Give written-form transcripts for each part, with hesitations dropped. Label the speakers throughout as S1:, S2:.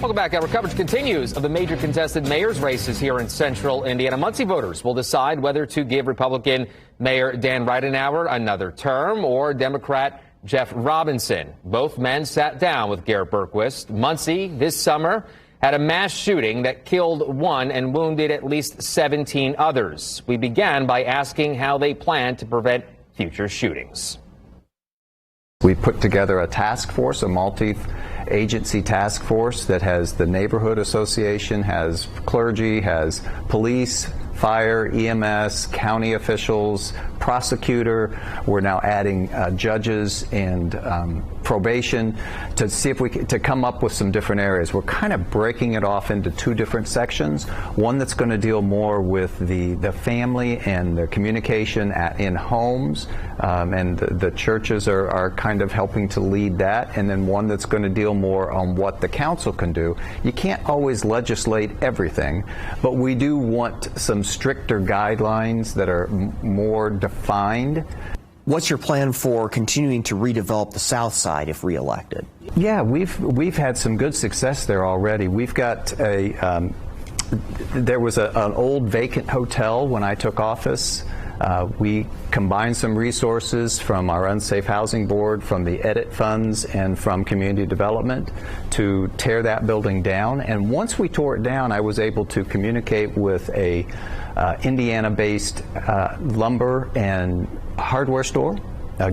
S1: Welcome back. Our coverage continues of the major contested mayor's races here in central Indiana. Muncie voters will decide whether to give Republican Mayor Dan Ridenhour another term or Democrat Jeff Robinson. Both men sat down with Garrett Berquist. Muncie this summer had a mass shooting that killed one and wounded at least 17 others. We began by asking how they plan to prevent future shootings.
S2: We put together a task force, a multi-agency task force that has the neighborhood association, has clergy, has police, fire, EMS, county officials, prosecutor. We're now adding judges and probation to see if we can to come up with some different areas. We're kind of breaking it off into two different sections. One that's going to deal more with the family and the communication in homes, and the churches are kind of helping to lead that. And then one that's going to deal more on what the council can do. You can't always legislate everything, but we do want some stricter guidelines that are more defined.
S3: What's your plan for continuing to redevelop the South Side if reelected?
S2: Yeah, we've had some good success there already. We've got there was an old vacant hotel when I took office. We combined some resources from our Unsafe Housing Board, from the edit funds, and from community development to tear that building down. And once we tore it down, I was able to communicate with a Indiana-based lumber and hardware store,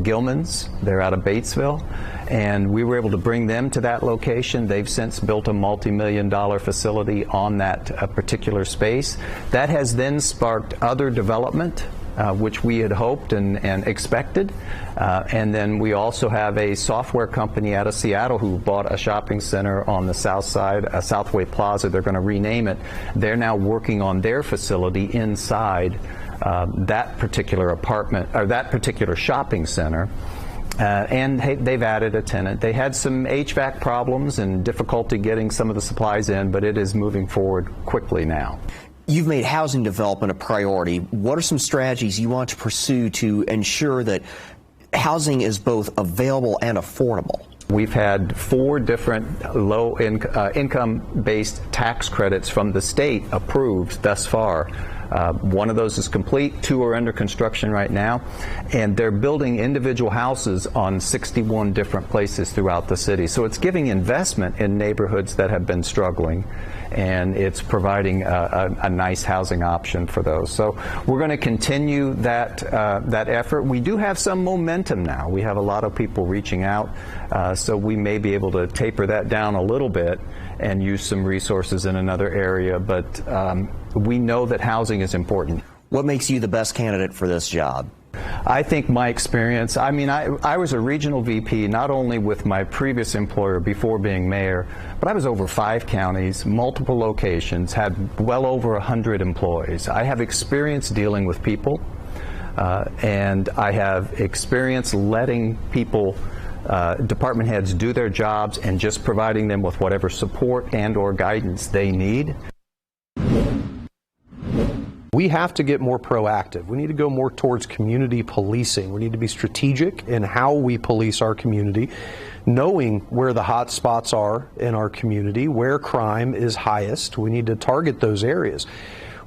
S2: Gilman's. They're out of Batesville, and we were able to bring them to that location. They've since built a multi-million-dollar facility on that particular space. That has then sparked other development, which we had hoped and expected. And then we also have a software company out of Seattle who bought a shopping center on the south side, Southway Plaza. They're going to rename it. They're now working on their facility inside that particular apartment, or that particular shopping center. And they've added a tenant. They had some HVAC problems and difficulty getting some of the supplies in, but it is moving forward quickly now.
S3: You've made housing development a priority. What are some strategies you want to pursue to ensure that housing is both available and affordable?
S2: We've had 4 different low income-based tax credits from the state approved thus far. One of those is complete, 2 are under construction right now, and they're building individual houses on 61 different places throughout the city. So it's giving investment in neighborhoods that have been struggling, and it's providing a nice housing option for those. So we're going to continue that effort. We do have some momentum now. We have a lot of people reaching out, so we may be able to taper that down a little bit and use some resources in another area, but we know that housing is important.
S3: What makes you the best candidate for this job?
S2: I think my experience, I mean, I was a regional VP not only with my previous employer before being mayor, but I was over 5 counties, multiple locations, had well over 100 employees. I have experience dealing with people, and I have experience letting people, department heads, do their jobs and just providing them with whatever support and or guidance they need.
S4: We have to get more proactive. We need to go more towards community policing. We need to be strategic in how we police our community, knowing where the hot spots are in our community, where crime is highest. We need to target those areas.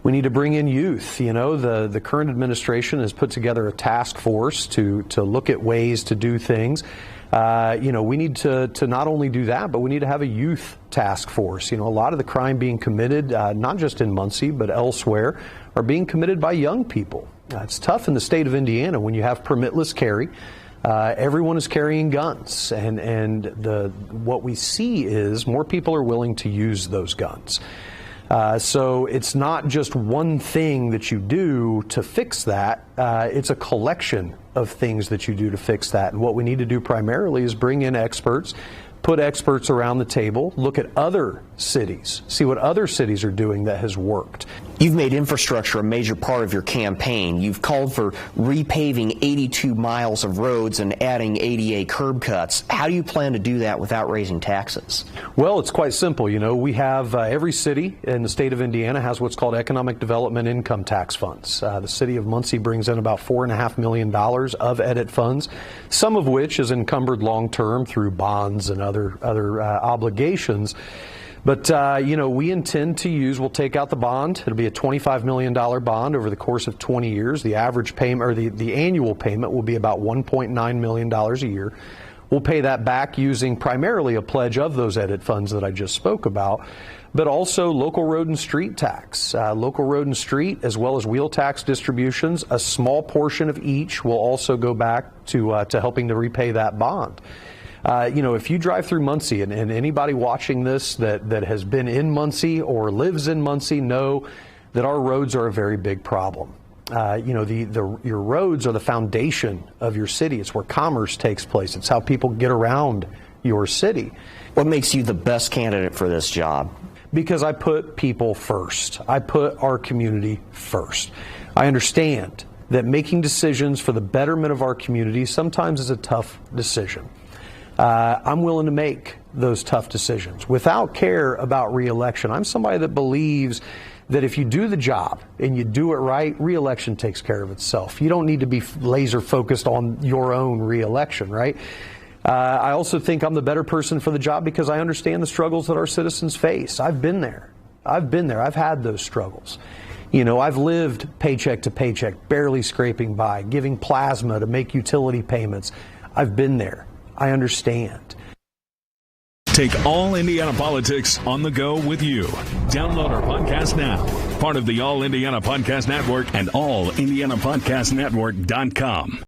S4: We need to bring in youth. You know, the current administration has put together a task force to look at ways to do things. You know, we need to not only do that, but we need to have a youth task force. You know, a lot of the crime being committed, not just in Muncie, but elsewhere, are being committed by young people. It's tough in the state of Indiana when you have permitless carry. Everyone is carrying guns, and what we see is more people are willing to use those guns. So it's not just one thing that you do to fix that. It's a collection of things that you do to fix that. And what we need to do primarily is bring in experts, put experts around the table, look at other cities, see what other cities are doing that has worked.
S3: You've made infrastructure a major part of your campaign. You've called for repaving 82 miles of roads and adding ADA curb cuts. How do you plan to do that without raising taxes?
S4: Well, it's quite simple. You know, we have every city in the state of Indiana has what's called economic development income tax funds. The city of Muncie brings in about $4.5 million of edit funds, some of which is encumbered long-term through bonds and other obligations. But, we intend to we'll take out the bond. It'll be a $25 million bond over the course of 20 years. The average payment, or the annual payment, will be about $1.9 million a year. We'll pay that back using primarily a pledge of those edit funds that I just spoke about, but also local road and street tax. Local road and street, as well as wheel tax distributions, a small portion of each will also go back to helping to repay that bond. If you drive through Muncie, and anybody watching this that has been in Muncie or lives in Muncie know that our roads are a very big problem. Your roads are the foundation of your city. It's where commerce takes place. It's how people get around your city.
S3: What makes you the best candidate for this job?
S4: Because I put people first. I put our community first. I understand that making decisions for the betterment of our community sometimes is a tough decision. I'm willing to make those tough decisions without care about re-election. I'm somebody that believes that if you do the job and you do it right, re-election takes care of itself. You don't need to be laser focused on your own re-election, right? I also think I'm the better person for the job because I understand the struggles that our citizens face. I've been there. I've had those struggles. I've lived paycheck to paycheck, barely scraping by, giving plasma to make utility payments. I've been there. I understand.
S5: Take All Indiana Politics on the go with you. Download our podcast now. Part of the All Indiana Podcast Network and allindianapodcastnetwork.com.